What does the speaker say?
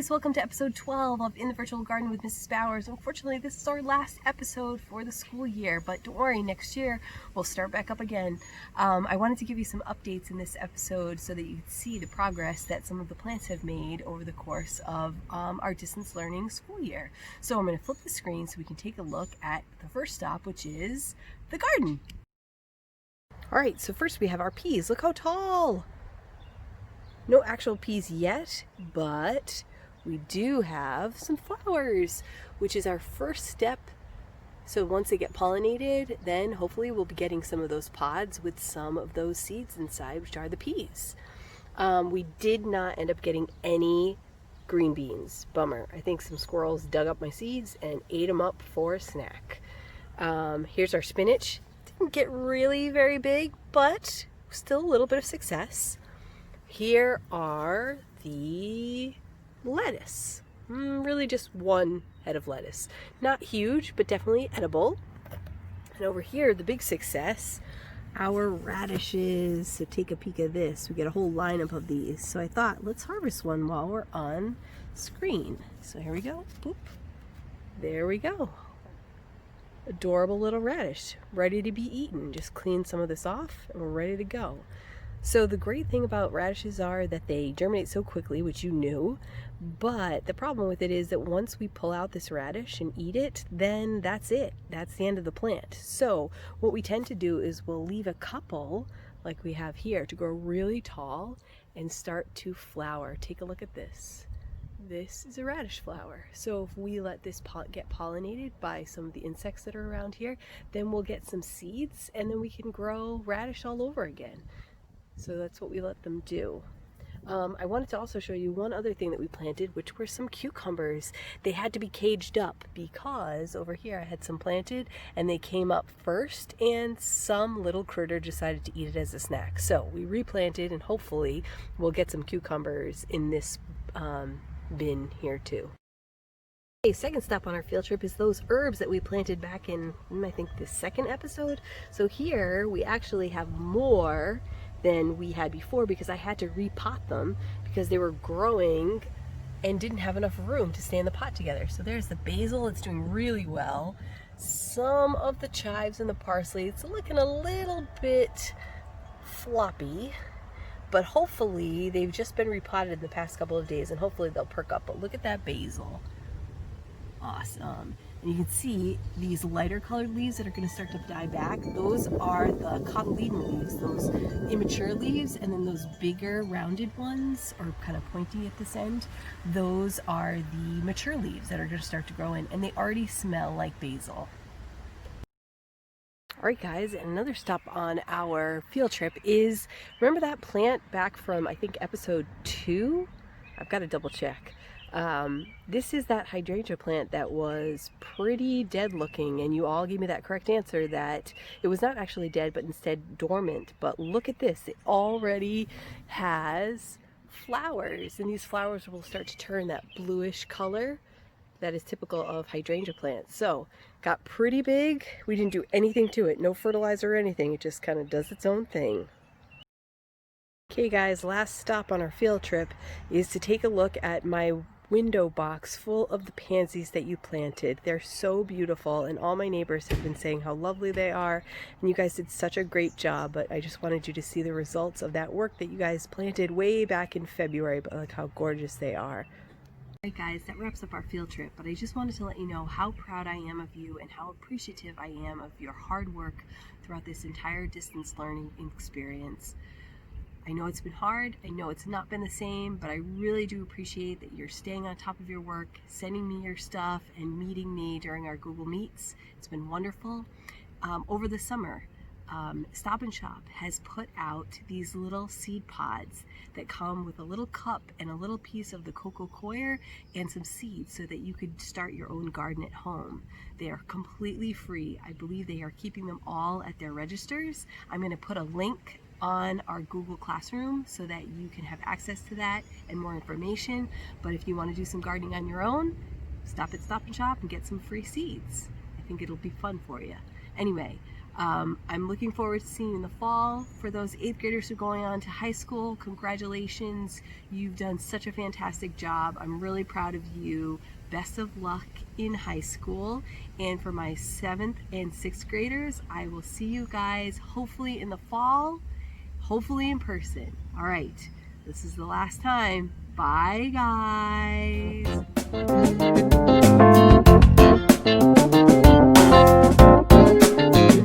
guys, welcome to episode 12 of In the Virtual Garden with Mrs. Bowers. Unfortunately, this is our last episode for the school year, but don't worry, next year we'll start back up again. I wanted to give you some updates in this episode so that you can see the progress that some of the plants have made over the course of our distance learning school year. So I'm going to flip the screen so we can take a look at the first stop, which is the garden. Alright, so first we have our peas. Look how tall! No actual peas yet, but we do have some flowers, which is our first step. So once they get pollinated, then hopefully we'll be getting some of those pods with some of those seeds inside, which are the peas. We did not end up getting any green beans. Bummer. I think some squirrels dug up my seeds and ate them up for a snack. Here's our spinach. Didn't get really very big, but still a little bit of success. Here are the lettuce. Really just one head of lettuce. Not huge, but definitely edible. And over here, the big success, our radishes. So take a peek at this. We get a whole lineup of these. So I thought, let's harvest one while we're on screen. So here we go. Boop. There we go. Adorable little radish, ready to be eaten. Just clean some of this off and we're ready to go. So the great thing about radishes are that they germinate so quickly, which you knew, but the problem with it is that once we pull out this radish and eat it, then that's it. That's the end of the plant. So what we tend to do is we'll leave a couple, like we have here, to grow really tall and start to flower. Take a look at this. This is a radish flower. So if we let this get pollinated by some of the insects that are around here, then we'll get some seeds and then we can grow radish all over again. So that's what we let them do. I wanted to also show you one other thing that we planted, which were some cucumbers. They had to be caged up because over here I had some planted and they came up first and some little critter decided to eat it as a snack. So we replanted and hopefully we'll get some cucumbers in this bin here too. Okay, second stop on our field trip is those herbs that we planted back in, I think, the second episode. So here we actually have more than we had before because I had to repot them because they were growing and didn't have enough room to stay in the pot together. So there's the basil, it's doing really well. Some of the chives and the parsley, it's looking a little bit floppy, but hopefully they've just been repotted in the past couple of days and hopefully they'll perk up. But look at that basil. Awesome. And you can see these lighter colored leaves that are going to start to die back. Those are the cotyledon leaves, those immature leaves, and then those bigger rounded ones, or kind of pointy at this end, those are the mature leaves that are going to start to grow in, and they already smell like basil. Alright guys, and another stop on our field trip is, remember that plant back from, I think, episode 2? I've got to double check. This is that hydrangea plant that was pretty dead looking, and you all gave me that correct answer that it was not actually dead but instead dormant. But look at this, it already has flowers, and these flowers will start to turn that bluish color that is typical of hydrangea plants. So got pretty big. We didn't do anything to it, no fertilizer or anything, it just kind of does its own thing. Okay guys, last stop on our field trip is to take a look at my window box full of the pansies that you planted. They're so beautiful and all my neighbors have been saying how lovely they are, and you guys did such a great job. But I just wanted you to see the results of that work that you guys planted way back in February, but like how gorgeous they are. Alright guys, that wraps up our field trip, but I just wanted to let you know how proud I am of you and how appreciative I am of your hard work throughout this entire distance learning experience. I know it's been hard, I know it's not been the same, but I really do appreciate that you're staying on top of your work, sending me your stuff, and meeting me during our Google Meets. It's been wonderful. Over the summer, Stop and Shop has put out these little seed pods that come with a little cup and a little piece of the coco coir and some seeds so that you could start your own garden at home. They are completely free. I believe they are keeping them all at their registers. I'm going to put a link on our Google Classroom so that you can have access to that and more information. But if you want to do some gardening on your own, stop at Stop and Shop and get some free seeds. I think it'll be fun for you. Anyway, I'm looking forward to seeing you in the fall. For those 8th graders who are going on to high school, congratulations. You've done such a fantastic job. I'm really proud of you. Best of luck in high school. And for my 7th and 6th graders, I will see you guys hopefully in the fall, hopefully in person. All right, this is the last time. Bye, guys.